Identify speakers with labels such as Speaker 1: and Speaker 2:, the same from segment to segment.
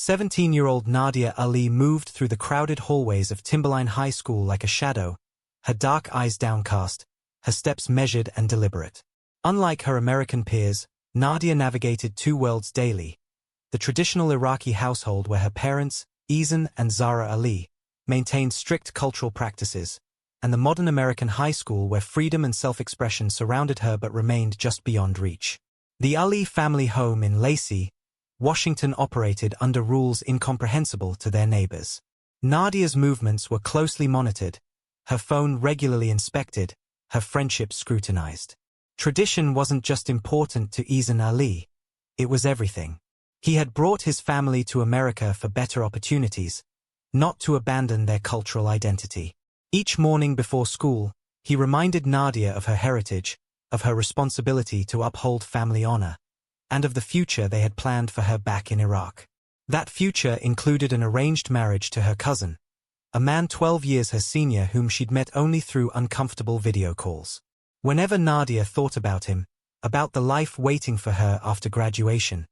Speaker 1: 17-year-old Nadia Ali moved through the crowded hallways of Timberline High School like a shadow, her dark eyes downcast, her steps measured and deliberate. Unlike her American peers, Nadia navigated two worlds daily: the traditional Iraqi household where her parents, Izan and Zara Ali, maintained strict cultural practices, and the modern American high school where freedom and self-expression surrounded her but remained just beyond reach. The Ali family home in Lacey, Washington operated under rules incomprehensible to their neighbors. Nadia's movements were closely monitored, her phone regularly inspected, her friendships scrutinized. Tradition wasn't just important to Izan Ali, it was everything. He had brought his family to America for better opportunities, not to abandon their cultural identity. Each morning before school, he reminded Nadia of her heritage, of her responsibility to uphold family honor, and of the future they had planned for her back in Iraq. That future included an arranged marriage to her cousin, a man 12 years her senior whom she'd met only through uncomfortable video calls. Whenever Nadia thought about him, about the life waiting for her after graduation,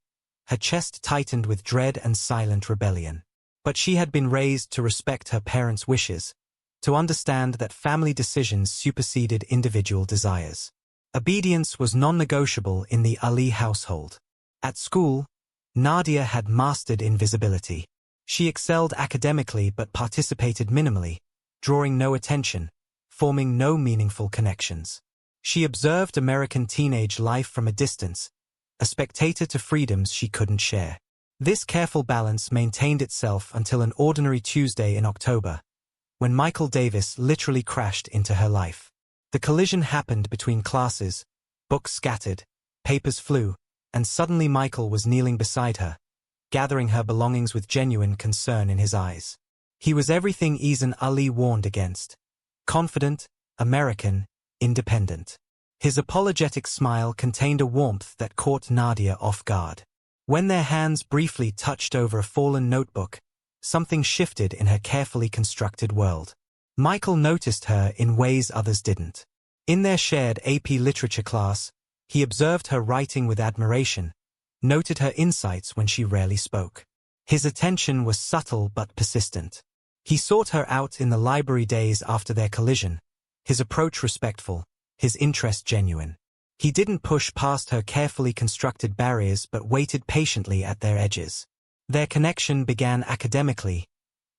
Speaker 1: her chest tightened with dread and silent rebellion. But she had been raised to respect her parents' wishes, to understand that family decisions superseded individual desires. Obedience was non-negotiable in the Ali household. At school, Nadia had mastered invisibility. She excelled academically but participated minimally, drawing no attention, forming no meaningful connections. She observed American teenage life from a distance, a spectator to freedoms she couldn't share. This careful balance maintained itself until an ordinary Tuesday in October, when Michael Davis literally crashed into her life. The collision happened between classes, books scattered, papers flew, and suddenly Michael was kneeling beside her, gathering her belongings with genuine concern in his eyes. He was everything Izan Ali warned against: confident, American, independent. His apologetic smile contained a warmth that caught Nadia off guard. When their hands briefly touched over a fallen notebook, something shifted in her carefully constructed world. Michael noticed her in ways others didn't. In their shared AP literature class, he observed her writing with admiration, noted her insights when she rarely spoke. His attention was subtle but persistent. He sought her out in the library days after their collision, his approach respectful, his interest genuine. He didn't push past her carefully constructed barriers but waited patiently at their edges. Their connection began academically: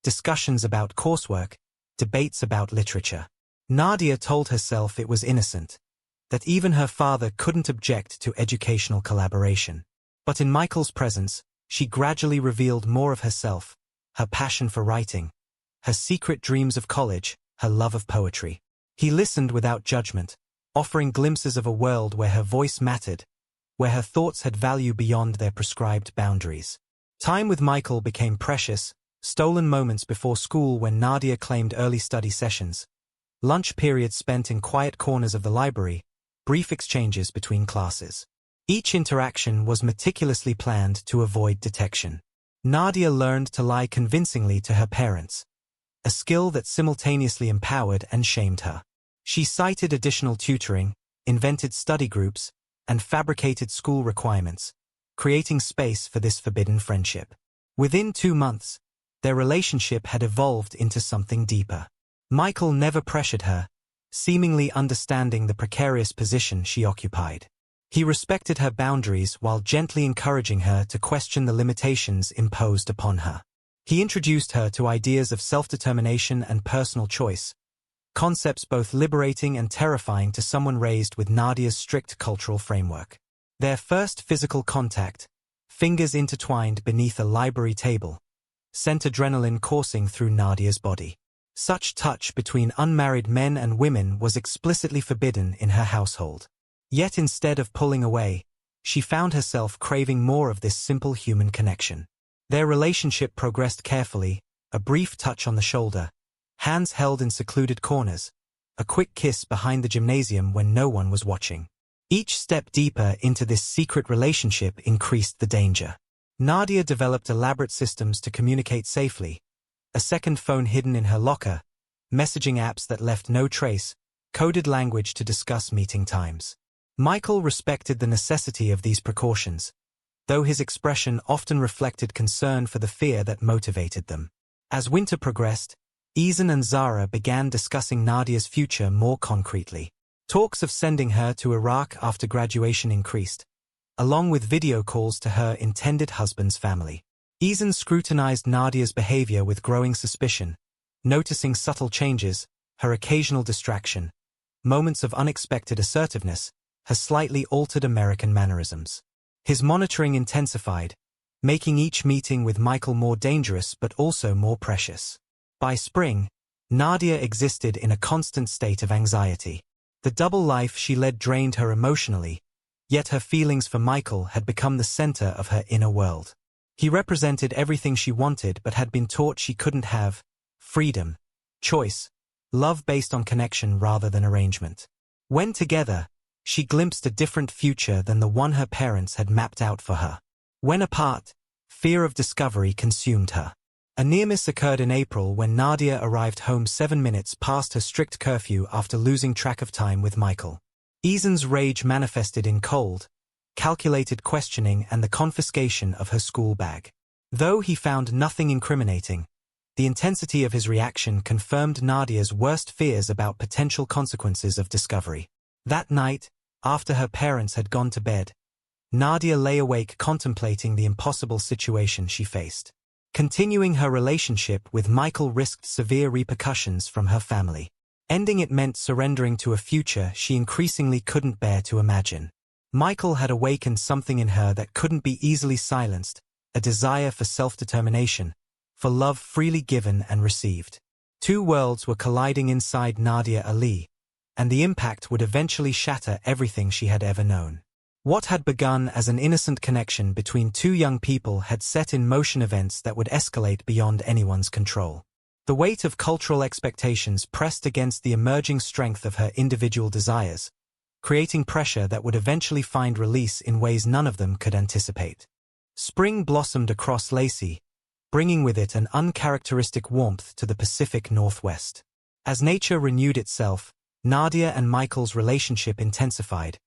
Speaker 1: discussions about coursework, debates about literature. Nadia told herself it was innocent, that even her father couldn't object to educational collaboration. But in Michael's presence, she gradually revealed more of herself: her passion for writing, her secret dreams of college, her love of poetry. He listened without judgment, offering glimpses of a world where her voice mattered, where her thoughts had value beyond their prescribed boundaries. Time with Michael became precious: stolen moments before school when Nadia claimed early study sessions, lunch periods spent in quiet corners of the library, brief exchanges between classes. Each interaction was meticulously planned to avoid detection. Nadia learned to lie convincingly to her parents, a skill that simultaneously empowered and shamed her. She cited additional tutoring, invented study groups, and fabricated school requirements, creating space for this forbidden friendship. Within 2 months, their relationship had evolved into something deeper. Michael never pressured her, seemingly understanding the precarious position she occupied. He respected her boundaries while gently encouraging her to question the limitations imposed upon her. He introduced her to ideas of self-determination and personal choice, concepts both liberating and terrifying to someone raised with Nadia's strict cultural framework. Their first physical contact, fingers intertwined beneath a library table, sent adrenaline coursing through Nadia's body. Such touch between unmarried men and women was explicitly forbidden in her household. Yet instead of pulling away, she found herself craving more of this simple human connection. Their relationship progressed carefully: a brief touch on the shoulder, hands held in secluded corners, a quick kiss behind the gymnasium when no one was watching. Each step deeper into this secret relationship increased the danger. Nadia developed elaborate systems to communicate safely: a second phone hidden in her locker, messaging apps that left no trace, coded language to discuss meeting times. Michael respected the necessity of these precautions, though his expression often reflected concern for the fear that motivated them. As winter progressed, Izan and Zara began discussing Nadia's future more concretely. Talks of sending her to Iraq after graduation increased, along with video calls to her intended husband's family. Izan scrutinized Nadia's behavior with growing suspicion, noticing subtle changes, her occasional distraction, moments of unexpected assertiveness, her slightly altered American mannerisms. His monitoring intensified, making each meeting with Michael more dangerous but also more precious. By spring, Nadia existed in a constant state of anxiety. The double life she led drained her emotionally, yet her feelings for Michael had become the center of her inner world. He represented everything she wanted but had been taught she couldn't have: freedom, choice, love based on connection rather than arrangement. When together, she glimpsed a different future than the one her parents had mapped out for her. When apart, fear of discovery consumed her. A near miss occurred in April when Nadia arrived home 7 minutes past her strict curfew after losing track of time with Michael. Izan's rage manifested in cold, calculated questioning and the confiscation of her school bag. Though he found nothing incriminating, the intensity of his reaction confirmed Nadia's worst fears about potential consequences of discovery. That night, after her parents had gone to bed, Nadia lay awake contemplating the impossible situation she faced. Continuing her relationship with Michael risked severe repercussions from her family. Ending it meant surrendering to a future she increasingly couldn't bear to imagine. Michael had awakened something in her that couldn't be easily silenced, a desire for self-determination, for love freely given and received. Two worlds were colliding inside Nadia Ali, and the impact would eventually shatter everything she had ever known. What had begun as an innocent connection between two young people had set in motion events that would escalate beyond anyone's control. The weight of cultural expectations pressed against the emerging strength of her individual desires, creating pressure that would eventually find release in ways none of them could anticipate. Spring blossomed across Lacey, bringing with it an uncharacteristic warmth to the Pacific Northwest. As nature renewed itself, Nadia and Michael's relationship intensified,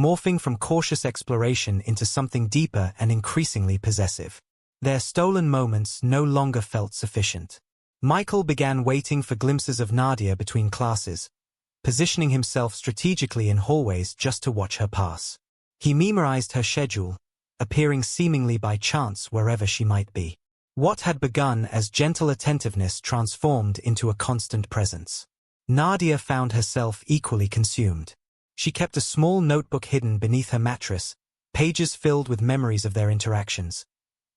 Speaker 1: morphing from cautious exploration into something deeper and increasingly possessive. Their stolen moments no longer felt sufficient. Michael began waiting for glimpses of Nadia between classes, positioning himself strategically in hallways just to watch her pass. He memorized her schedule, appearing seemingly by chance wherever she might be. What had begun as gentle attentiveness transformed into a constant presence. Nadia found herself equally consumed. She kept a small notebook hidden beneath her mattress, pages filled with memories of their interactions.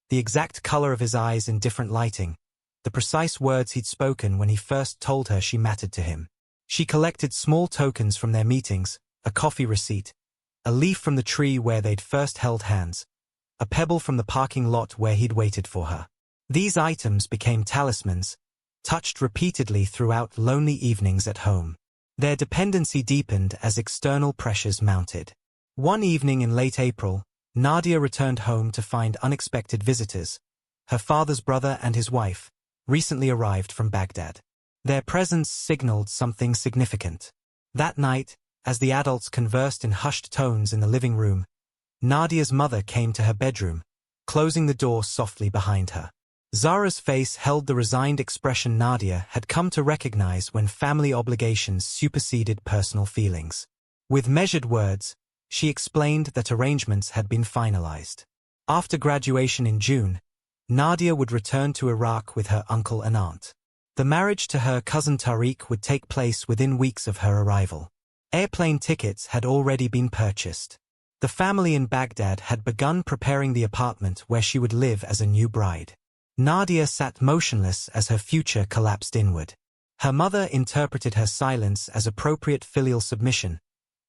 Speaker 1: The exact color of his eyes in different lighting, the precise words he'd spoken when he first told her she mattered to him. She collected small tokens from their meetings, a coffee receipt, a leaf from the tree where they'd first held hands, a pebble from the parking lot where he'd waited for her. These items became talismans, touched repeatedly throughout lonely evenings at home. Their dependency deepened as external pressures mounted. One evening in late April, Nadia returned home to find unexpected visitors, her father's brother and his wife, recently arrived from Baghdad. Their presence signaled something significant. That night, as the adults conversed in hushed tones in the living room, Nadia's mother came to her bedroom, closing the door softly behind her. Zara's face held the resigned expression Nadia had come to recognize when family obligations superseded personal feelings. With measured words, she explained that arrangements had been finalized. After graduation in June, Nadia would return to Iraq with her uncle and aunt. The marriage to her cousin Tariq would take place within weeks of her arrival. Airplane tickets had already been purchased. The family in Baghdad had begun preparing the apartment where she would live as a new bride. Nadia sat motionless as her future collapsed inward. Her mother interpreted her silence as appropriate filial submission,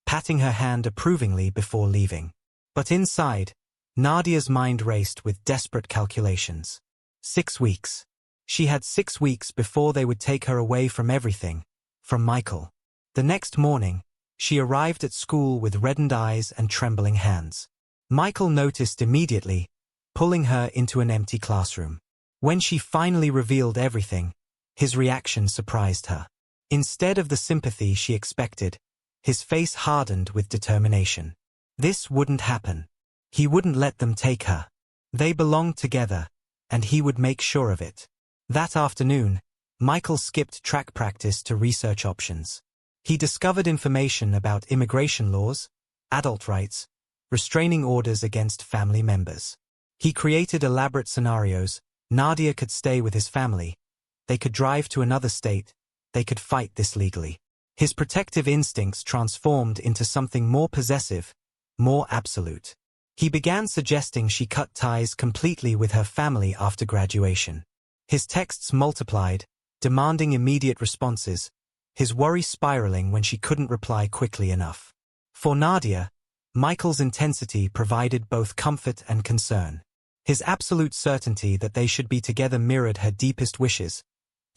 Speaker 1: patting her hand approvingly before leaving. But inside, Nadia's mind raced with desperate calculations. 6 weeks. She had 6 weeks before they would take her away from everything, from Michael. The next morning, she arrived at school with reddened eyes and trembling hands. Michael noticed immediately, pulling her into an empty classroom. When she finally revealed everything, his reaction surprised her. Instead of the sympathy she expected, his face hardened with determination. This wouldn't happen. He wouldn't let them take her. They belonged together, and he would make sure of it. That afternoon, Michael skipped track practice to research options. He discovered information about immigration laws, adult rights, restraining orders against family members. He created elaborate scenarios. Nadia could stay with his family. They could drive to another state. They could fight this legally. His protective instincts transformed into something more possessive, more absolute. He began suggesting she cut ties completely with her family after graduation. His texts multiplied, demanding immediate responses, his worry spiraling when she couldn't reply quickly enough. For Nadia, Michael's intensity provided both comfort and concern. His absolute certainty that they should be together mirrored her deepest wishes,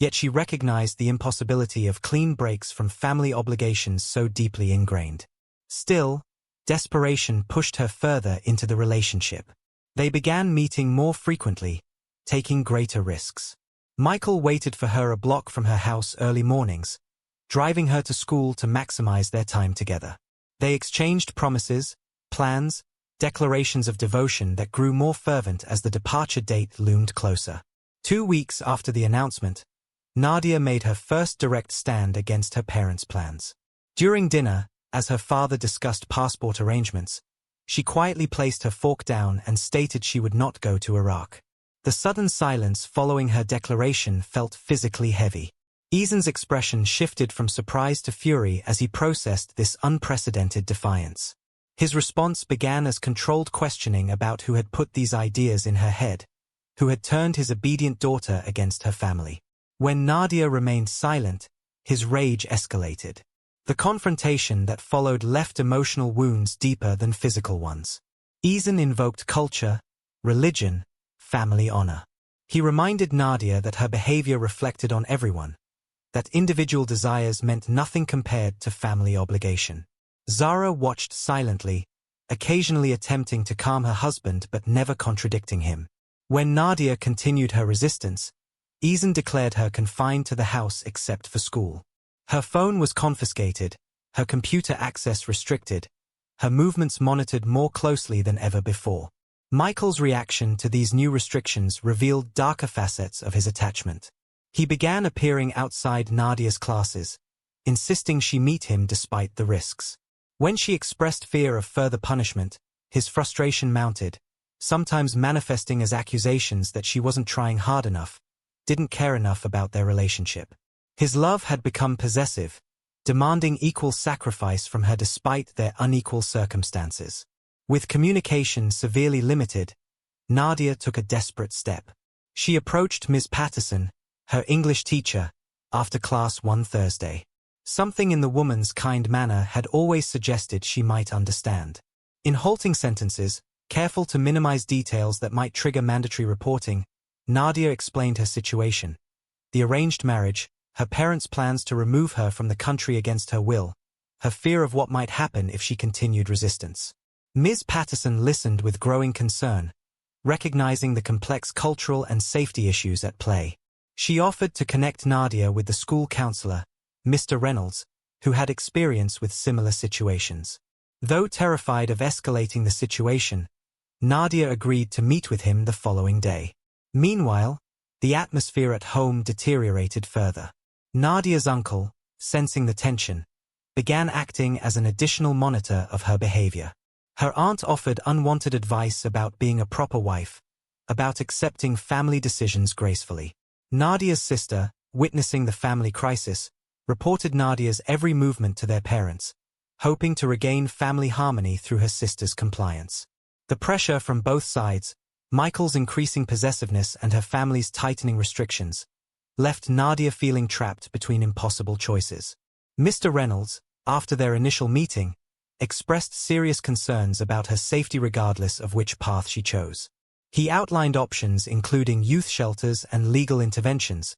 Speaker 1: yet she recognized the impossibility of clean breaks from family obligations so deeply ingrained. Still, desperation pushed her further into the relationship. They began meeting more frequently, taking greater risks. Michael waited for her a block from her house early mornings, driving her to school to maximize their time together. They exchanged promises, plans, declarations of devotion that grew more fervent as the departure date loomed closer. 2 weeks after the announcement, Nadia made her first direct stand against her parents' plans. During dinner, as her father discussed passport arrangements, she quietly placed her fork down and stated she would not go to Iraq. The sudden silence following her declaration felt physically heavy. Eason's expression shifted from surprise to fury as he processed this unprecedented defiance. His response began as controlled questioning about who had put these ideas in her head, who had turned his obedient daughter against her family. When Nadia remained silent, his rage escalated. The confrontation that followed left emotional wounds deeper than physical ones. Eason invoked culture, religion, family honor. He reminded Nadia that her behavior reflected on everyone, that individual desires meant nothing compared to family obligation. Zara watched silently, occasionally attempting to calm her husband but never contradicting him. When Nadia continued her resistance, Eason declared her confined to the house except for school. Her phone was confiscated, her computer access restricted, her movements monitored more closely than ever before. Michael's reaction to these new restrictions revealed darker facets of his attachment. He began appearing outside Nadia's classes, insisting she meet him despite the risks. When she expressed fear of further punishment, his frustration mounted, sometimes manifesting as accusations that she wasn't trying hard enough, didn't care enough about their relationship. His love had become possessive, demanding equal sacrifice from her despite their unequal circumstances. With communication severely limited, Nadia took a desperate step. She approached Ms. Patterson, her English teacher, after class one Thursday. Something in the woman's kind manner had always suggested she might understand. In halting sentences, careful to minimize details that might trigger mandatory reporting, Nadia explained her situation. The arranged marriage, her parents' plans to remove her from the country against her will, her fear of what might happen if she continued resistance. Ms. Patterson listened with growing concern, recognizing the complex cultural and safety issues at play. She offered to connect Nadia with the school counselor, Mr. Reynolds, who had experience with similar situations. Though terrified of escalating the situation, Nadia agreed to meet with him the following day. Meanwhile, the atmosphere at home deteriorated further. Nadia's uncle, sensing the tension, began acting as an additional monitor of her behavior. Her aunt offered unwanted advice about being a proper wife, about accepting family decisions gracefully. Nadia's sister, witnessing the family crisis, reported Nadia's every movement to their parents, hoping to regain family harmony through her sister's compliance. The pressure from both sides, Michael's increasing possessiveness and her family's tightening restrictions, left Nadia feeling trapped between impossible choices. Mr. Reynolds, after their initial meeting, expressed serious concerns about her safety regardless of which path she chose. He outlined options including youth shelters and legal interventions,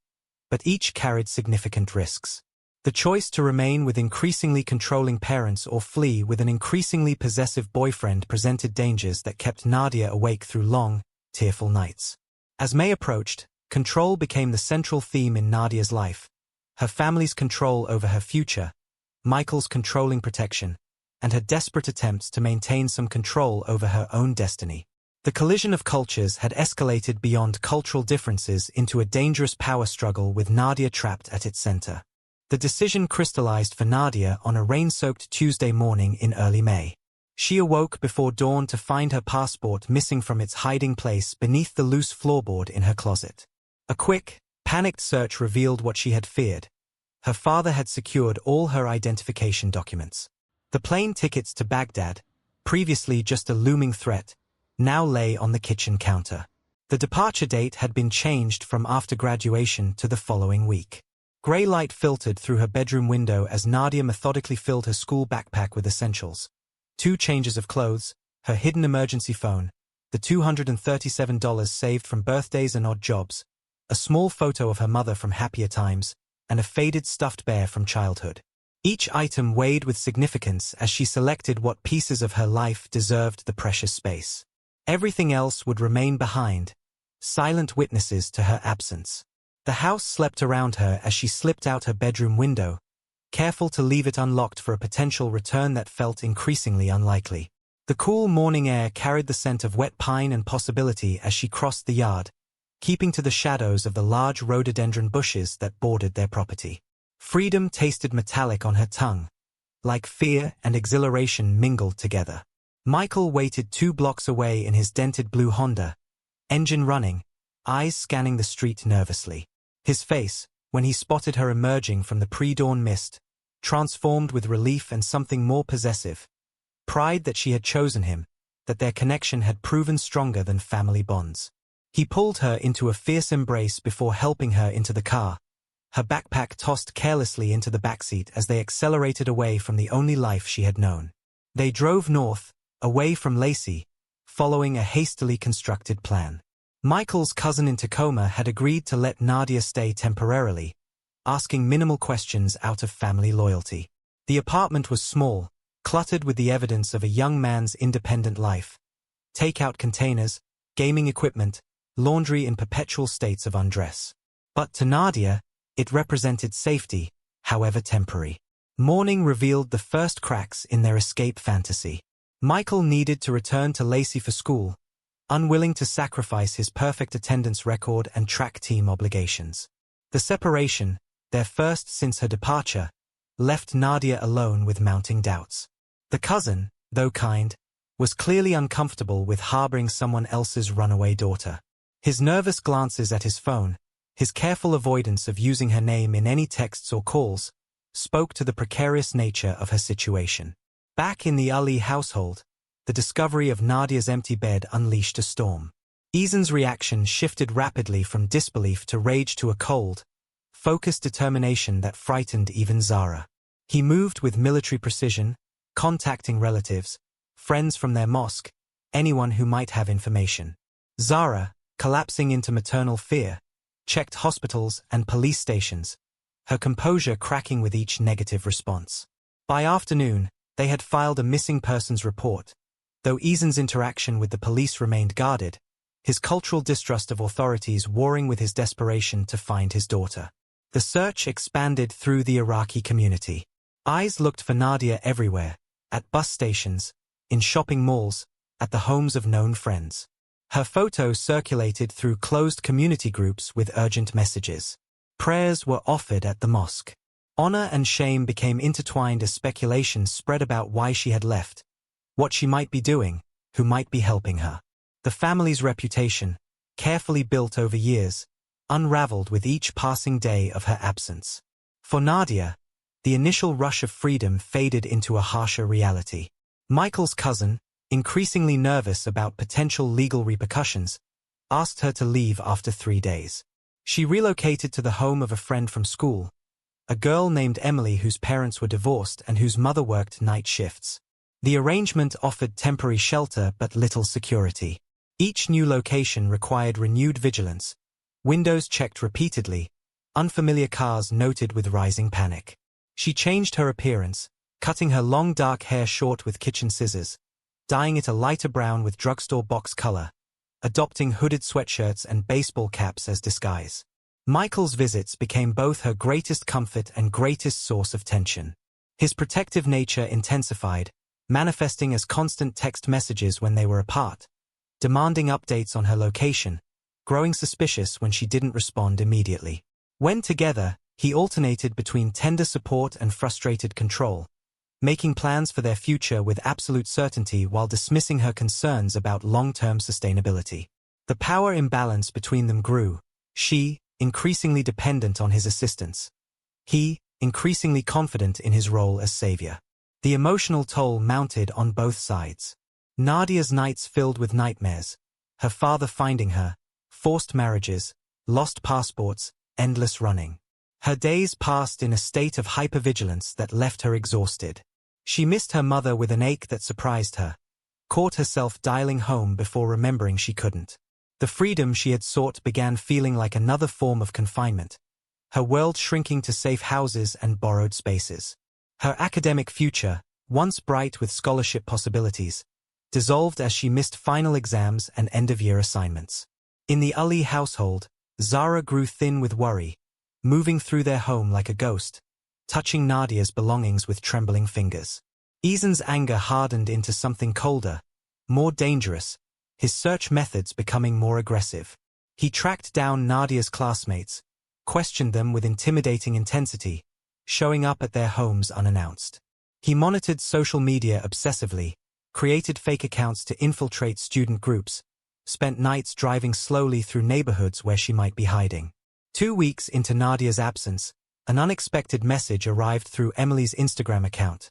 Speaker 1: but each carried significant risks. The choice to remain with increasingly controlling parents or flee with an increasingly possessive boyfriend presented dangers that kept Nadia awake through long, tearful nights. As May approached, control became the central theme in Nadia's life. Her family's control over her future, Michael's controlling protection, and her desperate attempts to maintain some control over her own destiny. The collision of cultures had escalated beyond cultural differences into a dangerous power struggle with Nadia trapped at its center. The decision crystallized for Nadia on a rain-soaked Tuesday morning in early May. She awoke before dawn to find her passport missing from its hiding place beneath the loose floorboard in her closet. A quick, panicked search revealed what she had feared. Her father had secured all her identification documents. The plane tickets to Baghdad, previously just a looming threat, now lay on the kitchen counter. The departure date had been changed from after graduation to the following week. Grey light filtered through her bedroom window as Nadia methodically filled her school backpack with essentials. 2 changes of clothes, her hidden emergency phone, the $237 saved from birthdays and odd jobs, a small photo of her mother from happier times, and a faded stuffed bear from childhood. Each item weighed with significance as she selected what pieces of her life deserved the precious space. Everything else would remain behind, silent witnesses to her absence. The house slept around her as she slipped out her bedroom window, careful to leave it unlocked for a potential return that felt increasingly unlikely. The cool morning air carried the scent of wet pine and possibility as she crossed the yard, keeping to the shadows of the large rhododendron bushes that bordered their property. Freedom tasted metallic on her tongue, like fear and exhilaration mingled together. Michael waited 2 blocks away in his dented blue Honda, engine running, eyes scanning the street nervously. His face, when he spotted her emerging from the pre-dawn mist, transformed with relief and something more possessive. Pride that she had chosen him, that their connection had proven stronger than family bonds. He pulled her into a fierce embrace before helping her into the car, her backpack tossed carelessly into the backseat as they accelerated away from the only life she had known. They drove north, away from Lacey, following a hastily constructed plan. Michael's cousin in Tacoma had agreed to let Nadia stay temporarily, asking minimal questions out of family loyalty. The apartment was small, cluttered with the evidence of a young man's independent life. Takeout containers, gaming equipment, laundry in perpetual states of undress. But to Nadia, it represented safety, however temporary. Morning revealed the first cracks in their escape fantasy. Michael needed to return to Lacey for school, unwilling to sacrifice his perfect attendance record and track team obligations. The separation, their first since her departure, left Nadia alone with mounting doubts. The cousin, though kind, was clearly uncomfortable with harboring someone else's runaway daughter. His nervous glances at his phone, his careful avoidance of using her name in any texts or calls, spoke to the precarious nature of her situation. Back in the Ali household, the discovery of Nadia's empty bed unleashed a storm. Eason's reaction shifted rapidly from disbelief to rage to a cold, focused determination that frightened even Zara. He moved with military precision, contacting relatives, friends from their mosque, anyone who might have information. Zara, collapsing into maternal fear, checked hospitals and police stations, her composure cracking with each negative response. By afternoon, they had filed a missing persons report. Though Eason's interaction with the police remained guarded, his cultural distrust of authorities warring with his desperation to find his daughter. The search expanded through the Iraqi community. Eyes looked for Nadia everywhere, at bus stations, in shopping malls, at the homes of known friends. Her photo circulated through closed community groups with urgent messages. Prayers were offered at the mosque. Honor and shame became intertwined as speculation spread about why she had left, what she might be doing, who might be helping her. The family's reputation, carefully built over years, unraveled with each passing day of her absence. For Nadia, the initial rush of freedom faded into a harsher reality. Michael's cousin, increasingly nervous about potential legal repercussions, asked her to leave after 3 days. She relocated to the home of a friend from school, a girl named Emily whose parents were divorced and whose mother worked night shifts. The arrangement offered temporary shelter but little security. Each new location required renewed vigilance, windows checked repeatedly, unfamiliar cars noted with rising panic. She changed her appearance, cutting her long dark hair short with kitchen scissors, dyeing it a lighter brown with drugstore box color, adopting hooded sweatshirts and baseball caps as disguise. Michael's visits became both her greatest comfort and greatest source of tension. His protective nature intensified, manifesting as constant text messages when they were apart, demanding updates on her location, growing suspicious when she didn't respond immediately. When together, he alternated between tender support and frustrated control, making plans for their future with absolute certainty while dismissing her concerns about long-term sustainability. The power imbalance between them grew, she, increasingly dependent on his assistance. He, increasingly confident in his role as savior. The emotional toll mounted on both sides. Nadia's nights filled with nightmares, her father finding her, forced marriages, lost passports, endless running. Her days passed in a state of hypervigilance that left her exhausted. She missed her mother with an ache that surprised her, caught herself dialing home before remembering she couldn't. The freedom she had sought began feeling like another form of confinement, her world shrinking to safe houses and borrowed spaces. Her academic future, once bright with scholarship possibilities, dissolved as she missed final exams and end-of-year assignments. In the Ali household, Zara grew thin with worry, moving through their home like a ghost, touching Nadia's belongings with trembling fingers. Izan's anger hardened into something colder, more dangerous, his search methods becoming more aggressive. He tracked down Nadia's classmates, questioned them with intimidating intensity, showing up at their homes unannounced. He monitored social media obsessively, created fake accounts to infiltrate student groups, spent nights driving slowly through neighborhoods where she might be hiding. 2 weeks into Nadia's absence, an unexpected message arrived through Emily's Instagram account.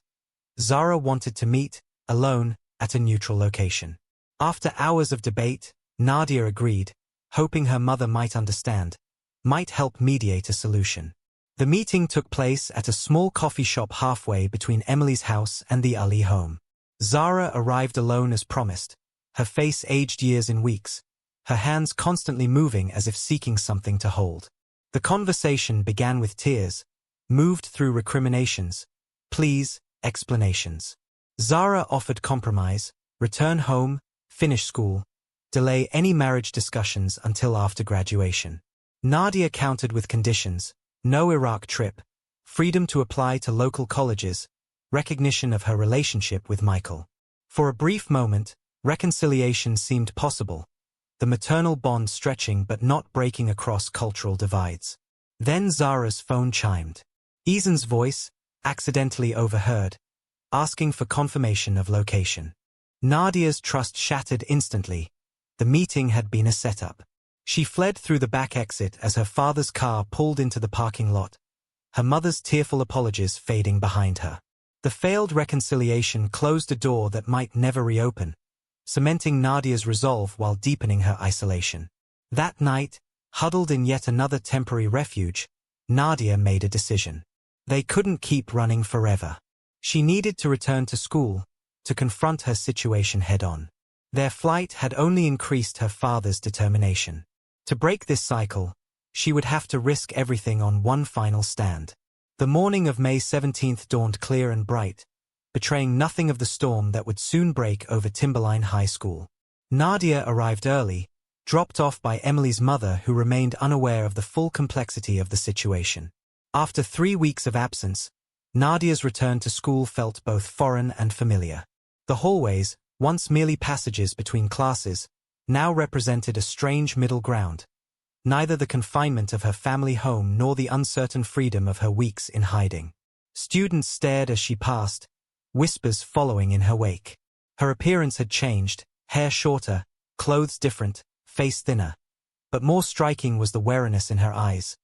Speaker 1: Zara wanted to meet, alone, at a neutral location. After hours of debate, Nadia agreed, hoping her mother might understand, might help mediate a solution. The meeting took place at a small coffee shop halfway between Emily's house and the Ali home. Zara arrived alone as promised, her face aged years in weeks, her hands constantly moving as if seeking something to hold. The conversation began with tears, moved through recriminations, pleas, explanations. Zara offered compromise, return home, finish school, delay any marriage discussions until after graduation. Nadia countered with conditions, no Iraq trip, freedom to apply to local colleges, recognition of her relationship with Michael. For a brief moment, reconciliation seemed possible, the maternal bond stretching but not breaking across cultural divides. Then Zara's phone chimed. Izan's voice, accidentally overheard, asking for confirmation of location. Nadia's trust shattered instantly. The meeting had been a setup. She fled through the back exit as her father's car pulled into the parking lot, her mother's tearful apologies fading behind her. The failed reconciliation closed a door that might never reopen, cementing Nadia's resolve while deepening her isolation. That night, huddled in yet another temporary refuge, Nadia made a decision. They couldn't keep running forever. She needed to return to school, to confront her situation head-on. Their flight had only increased her father's determination. To break this cycle, she would have to risk everything on one final stand. The morning of May 17th dawned clear and bright, betraying nothing of the storm that would soon break over Timberline High School. Nadia arrived early, dropped off by Emily's mother who remained unaware of the full complexity of the situation. After 3 weeks of absence, Nadia's return to school felt both foreign and familiar. The hallways, once merely passages between classes, now represented a strange middle ground. Neither the confinement of her family home nor the uncertain freedom of her weeks in hiding. Students stared as she passed, whispers following in her wake. Her appearance had changed, hair shorter, clothes different, face thinner. But more striking was the wariness in her eyes.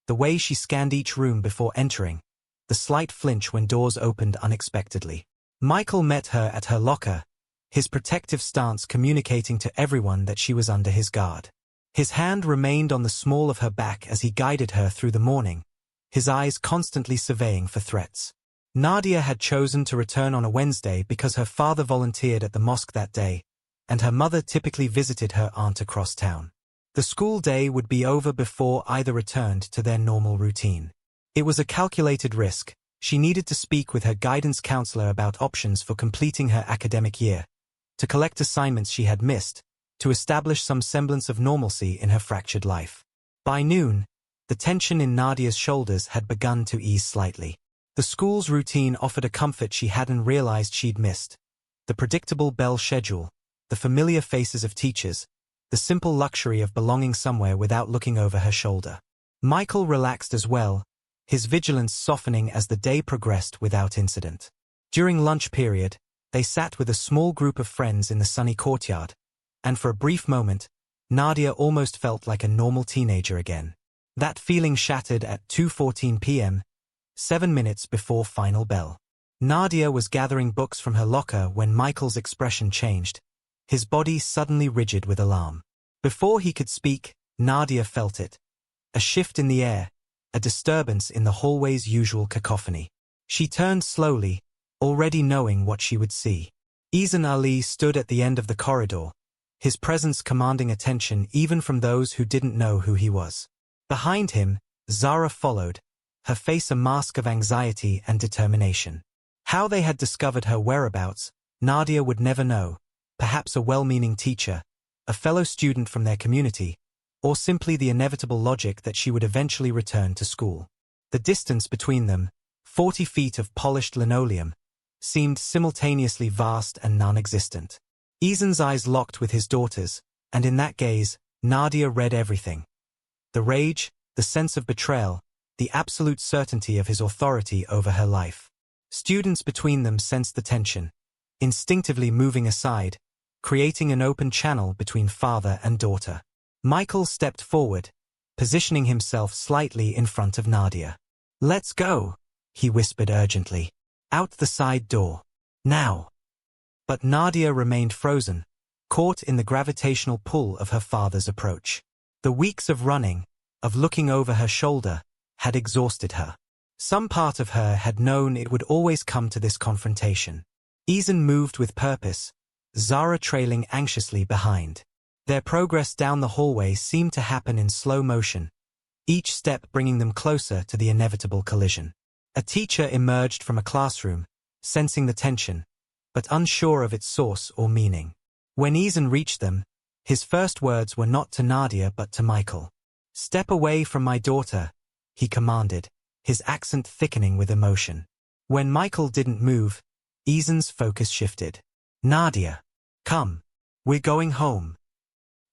Speaker 1: The way she scanned each room before entering, the slight flinch when doors opened unexpectedly. Michael met her at her locker, his protective stance communicating to everyone that she was under his guard. His hand remained on the small of her back as he guided her through the morning, his eyes constantly surveying for threats. Nadia had chosen to return on a Wednesday because her father volunteered at the mosque that day, and her mother typically visited her aunt across town. The school day would be over before either returned to their normal routine. It was a calculated risk. She needed to speak with her guidance counselor about options for completing her academic year, to collect assignments she had missed, to establish some semblance of normalcy in her fractured life. By noon, the tension in Nadia's shoulders had begun to ease slightly. The school's routine offered a comfort she hadn't realized she'd missed. The predictable bell schedule, the familiar faces of teachers, the simple luxury of belonging somewhere without looking over her shoulder. Michael relaxed as well, his vigilance softening as the day progressed without incident. During lunch period, they sat with a small group of friends in the sunny courtyard, and for a brief moment, Nadia almost felt like a normal teenager again. That feeling shattered at 2:14 p.m., 7 minutes before final bell. Nadia was gathering books from her locker when Michael's expression changed, his body suddenly rigid with alarm. Before he could speak, Nadia felt it. A shift in the air, a disturbance in the hallway's usual cacophony. She turned slowly, already knowing what she would see. Nadia Ali stood at the end of the corridor, his presence commanding attention even from those who didn't know who he was. Behind him, Zara followed, her face a mask of anxiety and determination. How they had discovered her whereabouts, Nadia would never know, perhaps a well-meaning teacher, a fellow student from their community, or simply the inevitable logic that she would eventually return to school. The distance between them, 40 feet of polished linoleum, seemed simultaneously vast and non-existent. Ethan's eyes locked with his daughter's, and in that gaze, Nadia read everything. The rage, the sense of betrayal, the absolute certainty of his authority over her life. Students between them sensed the tension, instinctively moving aside, creating an open channel between father and daughter. Michael stepped forward, positioning himself slightly in front of Nadia. "Let's go," he whispered urgently. "Out the side door. Now." But Nadia remained frozen, caught in the gravitational pull of her father's approach. The weeks of running, of looking over her shoulder, had exhausted her. Some part of her had known it would always come to this confrontation. Ethan moved with purpose, Zara trailing anxiously behind. Their progress down the hallway seemed to happen in slow motion, each step bringing them closer to the inevitable collision. A teacher emerged from a classroom, sensing the tension, but unsure of its source or meaning. When Ethan reached them, his first words were not to Nadia but to Michael. "Step away from my daughter," he commanded, his accent thickening with emotion. When Michael didn't move, Ethan's focus shifted. "Nadia, come. We're going home."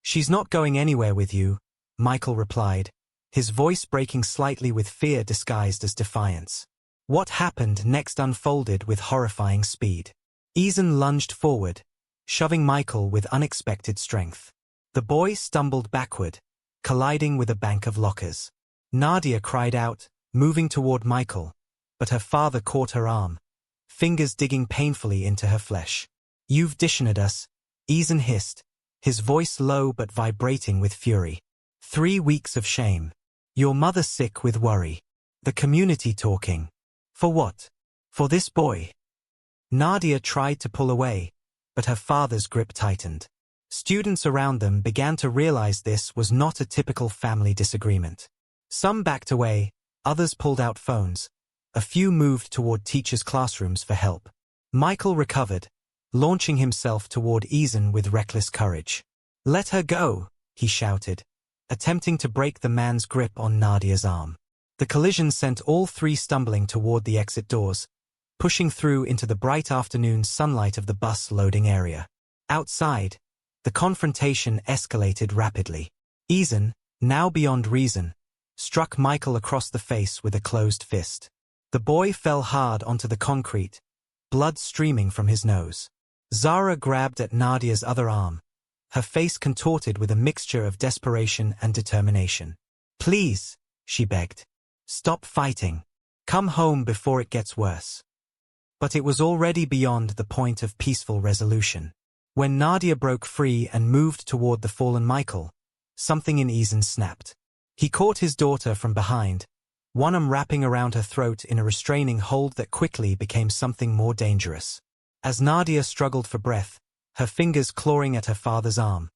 Speaker 1: "She's not going anywhere with you," Michael replied, his voice breaking slightly with fear disguised as defiance. What happened next unfolded with horrifying speed. Ethan lunged forward, shoving Michael with unexpected strength. The boy stumbled backward, colliding with a bank of lockers. Nadia cried out, moving toward Michael, but her father caught her arm, fingers digging painfully into her flesh. "You've dishonored us," Ethan hissed, his voice low but vibrating with fury. 3 weeks of shame. Your mother sick with worry. The community talking. For what? For this boy. Nadia tried to pull away, but her father's grip tightened. Students around them began to realize this was not a typical family disagreement. Some backed away, others pulled out phones. A few moved toward teachers' classrooms for help. Michael recovered, launching himself toward Ethan with reckless courage. "Let her go," he shouted, attempting to break the man's grip on Nadia's arm. The collision sent all three stumbling toward the exit doors, pushing through into the bright afternoon sunlight of the bus loading area. Outside, the confrontation escalated rapidly. Ethan, now beyond reason, struck Michael across the face with a closed fist. The boy fell hard onto the concrete, blood streaming from his nose. Zara grabbed at Nadia's other arm, her face contorted with a mixture of desperation and determination. "Please," she begged. "Stop fighting. Come home before it gets worse." But it was already beyond the point of peaceful resolution. When Nadia broke free and moved toward the fallen Michael, something in Ethan snapped. He caught his daughter from behind, one arm wrapping around her throat in a restraining hold that quickly became something more dangerous. As Nadia struggled for breath, her fingers clawing at her father's arm,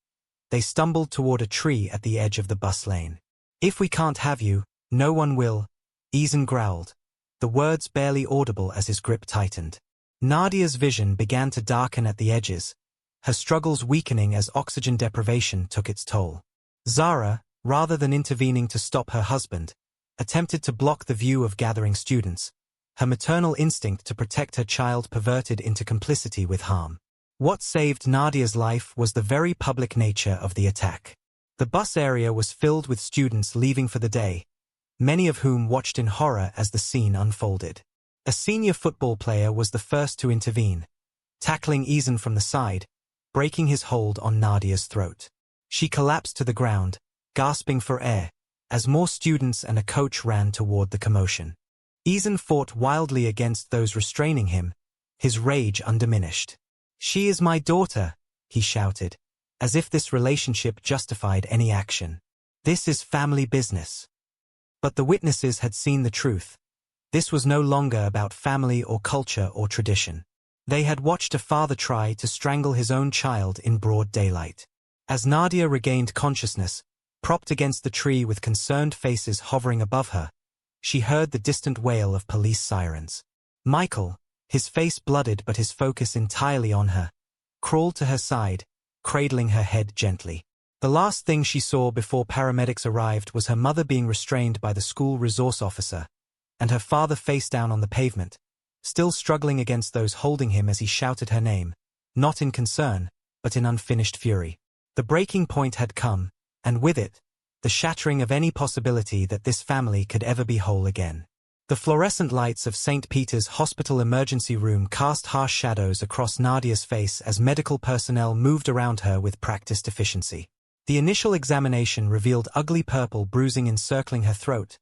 Speaker 1: they stumbled toward a tree at the edge of the bus lane. "If we can't have you, no one will," Ethan growled, the words barely audible as his grip tightened. Nadia's vision began to darken at the edges, her struggles weakening as oxygen deprivation took its toll. Zara, rather than intervening to stop her husband, attempted to block the view of gathering students, her maternal instinct to protect her child perverted into complicity with harm. What saved Nadia's life was the very public nature of the attack. The bus area was filled with students leaving for the day, many of whom watched in horror as the scene unfolded. A senior football player was the first to intervene, tackling Izan from the side, breaking his hold on Nadia's throat. She collapsed to the ground, gasping for air, as more students and a coach ran toward the commotion. Izan fought wildly against those restraining him, his rage undiminished. "She is my daughter," he shouted, as if this relationship justified any action. "This is family business." But the witnesses had seen the truth. This was no longer about family or culture or tradition. They had watched a father try to strangle his own child in broad daylight. As Nadia regained consciousness, propped against the tree with concerned faces hovering above her, she heard the distant wail of police sirens. Michael, his face blooded but his focus entirely on her, crawled to her side, cradling her head gently. The last thing she saw before paramedics arrived was her mother being restrained by the school resource officer, and her father face down on the pavement, still struggling against those holding him as he shouted her name, not in concern, but in unfinished fury. The breaking point had come, and with it, the shattering of any possibility that this family could ever be whole again. The fluorescent lights of St. Peter's Hospital emergency room cast harsh shadows across Nadia's face as medical personnel moved around her with practiced efficiency. The initial examination revealed ugly purple bruising encircling her throat,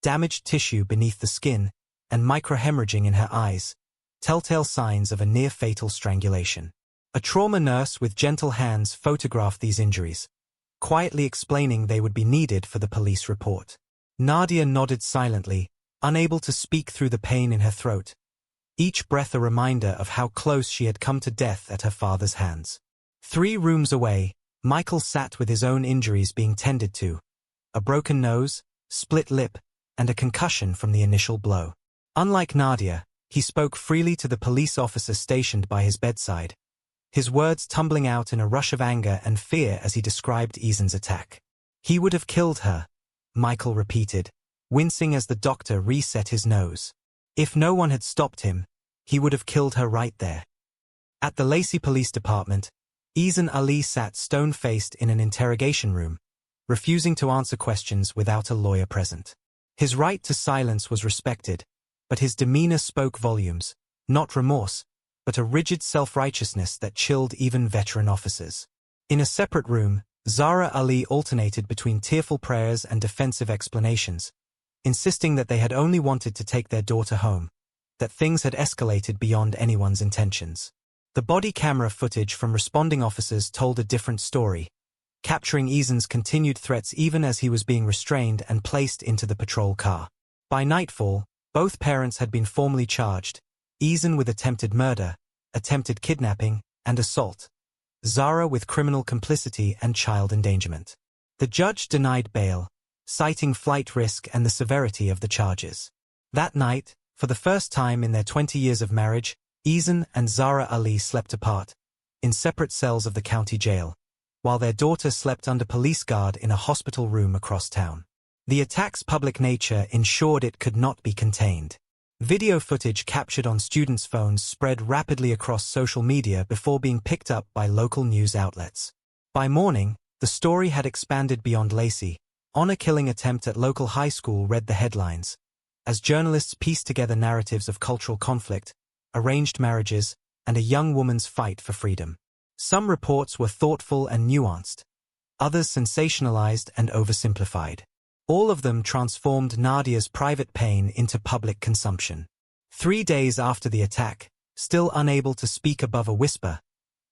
Speaker 1: damaged tissue beneath the skin, and microhemorrhaging in her eyes, telltale signs of a near-fatal strangulation. A trauma nurse with gentle hands photographed these injuries, quietly explaining they would be needed for the police report. Nadia nodded silently, unable to speak through the pain in her throat, each breath a reminder of how close she had come to death at her father's hands. 3 rooms away, Michael sat with his own injuries being tended to, a broken nose, split lip, and a concussion from the initial blow. Unlike Nadia, he spoke freely to the police officer stationed by his bedside, his words tumbling out in a rush of anger and fear as he described Izan's attack. "He would have killed her," Michael repeated, wincing as the doctor reset his nose. "If no one had stopped him, he would have killed her right there." At the Lacey Police Department, Nadia Ali sat stone-faced in an interrogation room, refusing to answer questions without a lawyer present. His right to silence was respected, but his demeanor spoke volumes, not remorse, but a rigid self-righteousness that chilled even veteran officers. In a separate room, Zahra Ali alternated between tearful prayers and defensive explanations, insisting that they had only wanted to take their daughter home, that things had escalated beyond anyone's intentions. The body camera footage from responding officers told a different story, capturing Izan's continued threats even as he was being restrained and placed into the patrol car. By nightfall, both parents had been formally charged, Izan with attempted murder, attempted kidnapping, and assault, Zahra with criminal complicity and child endangerment. The judge denied bail, citing flight risk and the severity of the charges. That night, for the first time in their 20 years of marriage, Izan and Zahra Ali slept apart, in separate cells of the county jail, while their daughter slept under police guard in a hospital room across town. The attack's public nature ensured it could not be contained. Video footage captured on students' phones spread rapidly across social media before being picked up by local news outlets. By morning, the story had expanded beyond Lacey. Honor-killing attempt at local high school read the headlines, as journalists pieced together narratives of cultural conflict, arranged marriages, and a young woman's fight for freedom. Some reports were thoughtful and nuanced, others sensationalized and oversimplified. All of them transformed Nadia's private pain into public consumption. 3 days after the attack, still unable to speak above a whisper,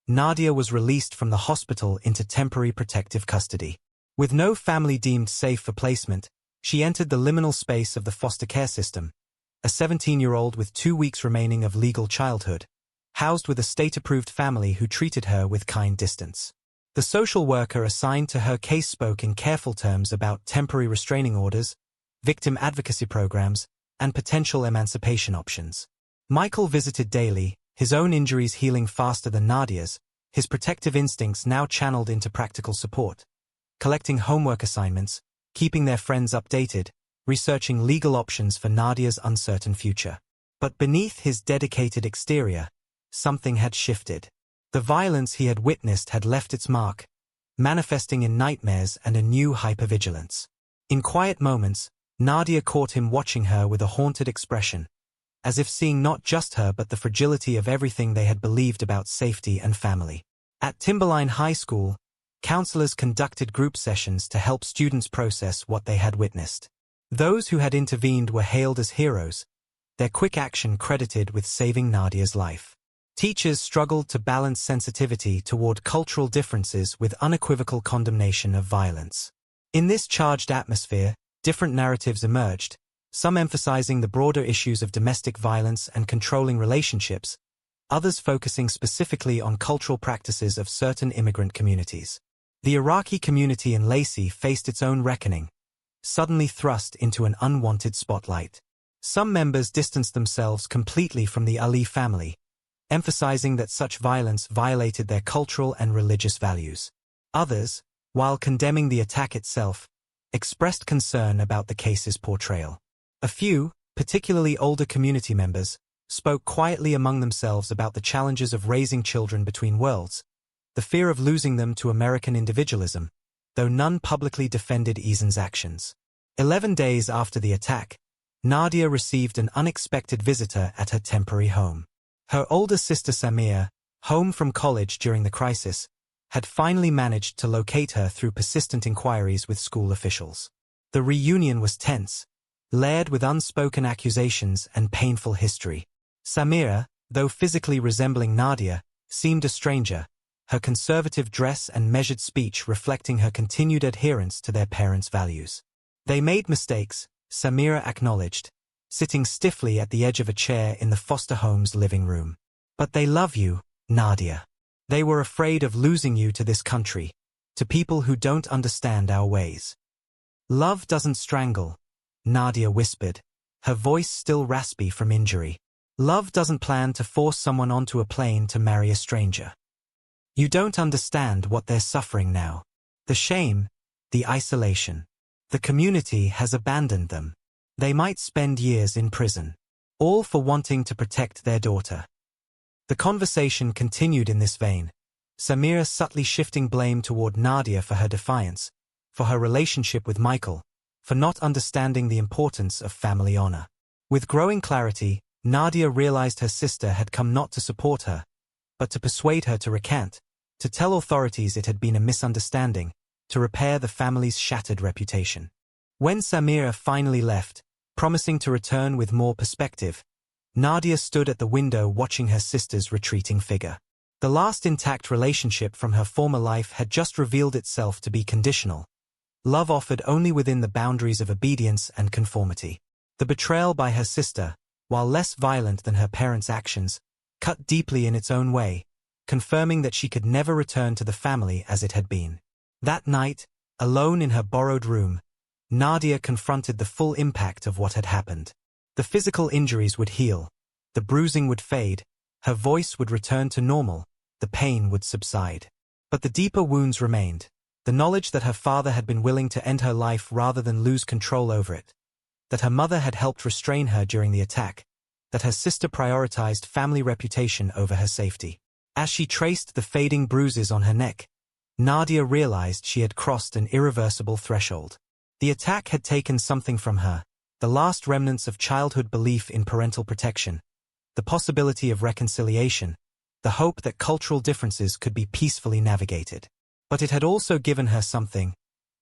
Speaker 1: Nadia was released from the hospital into temporary protective custody. With no family deemed safe for placement, she entered the liminal space of the foster care system, a 17-year-old with 2 weeks remaining of legal childhood, housed with a state-approved family who treated her with kind distance. The social worker assigned to her case spoke in careful terms about temporary restraining orders, victim advocacy programs, and potential emancipation options. Michael visited daily, his own injuries healing faster than Nadia's, his protective instincts now channeled into practical support, collecting homework assignments, keeping their friends updated, researching legal options for Nadia's uncertain future. But beneath his dedicated exterior, something had shifted. The violence he had witnessed had left its mark, manifesting in nightmares and a new hypervigilance. In quiet moments, Nadia caught him watching her with a haunted expression, as if seeing not just her but the fragility of everything they had believed about safety and family. At Timberline High School, counselors conducted group sessions to help students process what they had witnessed. Those who had intervened were hailed as heroes, their quick action credited with saving Nadia's life. Teachers struggled to balance sensitivity toward cultural differences with unequivocal condemnation of violence. In this charged atmosphere, different narratives emerged, some emphasizing the broader issues of domestic violence and controlling relationships, others focusing specifically on cultural practices of certain immigrant communities. The Iraqi community in Lacey faced its own reckoning, suddenly thrust into an unwanted spotlight. Some members distanced themselves completely from the Ali family, emphasizing that such violence violated their cultural and religious values. Others, while condemning the attack itself, expressed concern about the case's portrayal. A few, particularly older community members, spoke quietly among themselves about the challenges of raising children between worlds, the fear of losing them to American individualism, though none publicly defended Eason's actions. 11 days after the attack, Nadia received an unexpected visitor at her temporary home. Her older sister Samira, home from college during the crisis, had finally managed to locate her through persistent inquiries with school officials. The reunion was tense, layered with unspoken accusations and painful history. Samira, though physically resembling Nadia, seemed a stranger, her conservative dress and measured speech reflecting her continued adherence to their parents' values. They made mistakes, Samira acknowledged, sitting stiffly at the edge of a chair in the foster home's living room. But they love you, Nadia. They were afraid of losing you to this country, to people who don't understand our ways. Love doesn't strangle, Nadia whispered, her voice still raspy from injury. Love doesn't plan to force someone onto a plane to marry a stranger. You don't understand what they're suffering now. The shame, the isolation. The community has abandoned them. They might spend years in prison, all for wanting to protect their daughter. The conversation continued in this vein, Samira subtly shifting blame toward Nadia for her defiance, for her relationship with Michael, for not understanding the importance of family honor. With growing clarity, Nadia realized her sister had come not to support her, but to persuade her to recant, to tell authorities it had been a misunderstanding, to repair the family's shattered reputation. When Samira finally left, promising to return with more perspective, Nadia stood at the window watching her sister's retreating figure. The last intact relationship from her former life had just revealed itself to be conditional, love offered only within the boundaries of obedience and conformity. The betrayal by her sister, while less violent than her parents' actions, cut deeply in its own way, confirming that she could never return to the family as it had been. That night, alone in her borrowed room, Nadia confronted the full impact of what had happened. The physical injuries would heal, the bruising would fade, her voice would return to normal, the pain would subside. But the deeper wounds remained, the knowledge that her father had been willing to end her life rather than lose control over it, that her mother had helped restrain her during the attack, that her sister prioritized family reputation over her safety. As she traced the fading bruises on her neck, Nadia realized she had crossed an irreversible threshold. The attack had taken something from her, the last remnants of childhood belief in parental protection, the possibility of reconciliation, the hope that cultural differences could be peacefully navigated. But it had also given her something,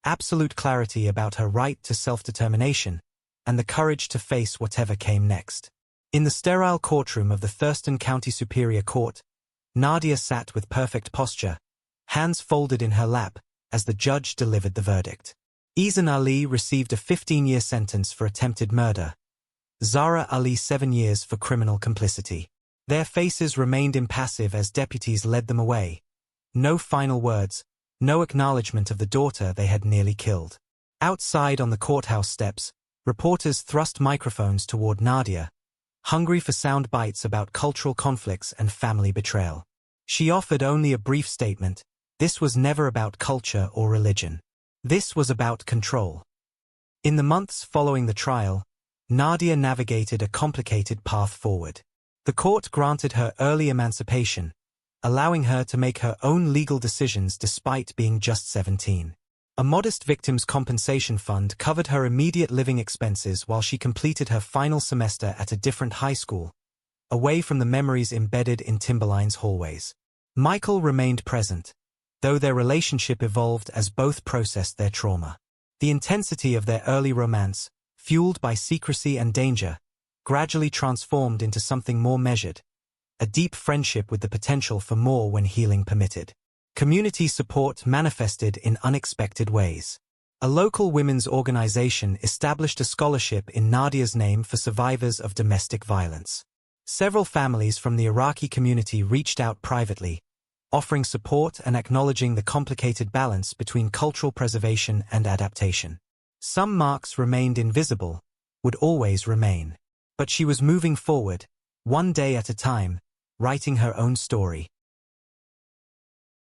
Speaker 1: absolute clarity about her right to self-determination, and the courage to face whatever came next. In the sterile courtroom of the Thurston County Superior Court, Nadia sat with perfect posture, hands folded in her lap, as the judge delivered the verdict. Nadia Ali received a 15-year sentence for attempted murder. Zahra Ali 7 years for criminal complicity. Their faces remained impassive as deputies led them away. No final words, no acknowledgement of the daughter they had nearly killed. Outside on the courthouse steps, reporters thrust microphones toward Nadia, hungry for sound bites about cultural conflicts and family betrayal. She offered only a brief statement. This was never about culture or religion. This was about control. In the months following the trial, Nadia navigated a complicated path forward. The court granted her early emancipation, allowing her to make her own legal decisions despite being just 17. A modest victims' compensation fund covered her immediate living expenses while she completed her final semester at a different high school, away from the memories embedded in Timberline's hallways. Michael remained present, though their relationship evolved as both processed their trauma. The intensity of their early romance, fueled by secrecy and danger, gradually transformed into something more measured, a deep friendship with the potential for more when healing permitted. Community support manifested in unexpected ways. A local women's organization established a scholarship in Nadia's name for survivors of domestic violence. Several families from the Iraqi community reached out privately, offering support and acknowledging the complicated balance between cultural preservation and adaptation. Some marks remained invisible, would always remain. But she was moving forward, one day at a time, writing her own story.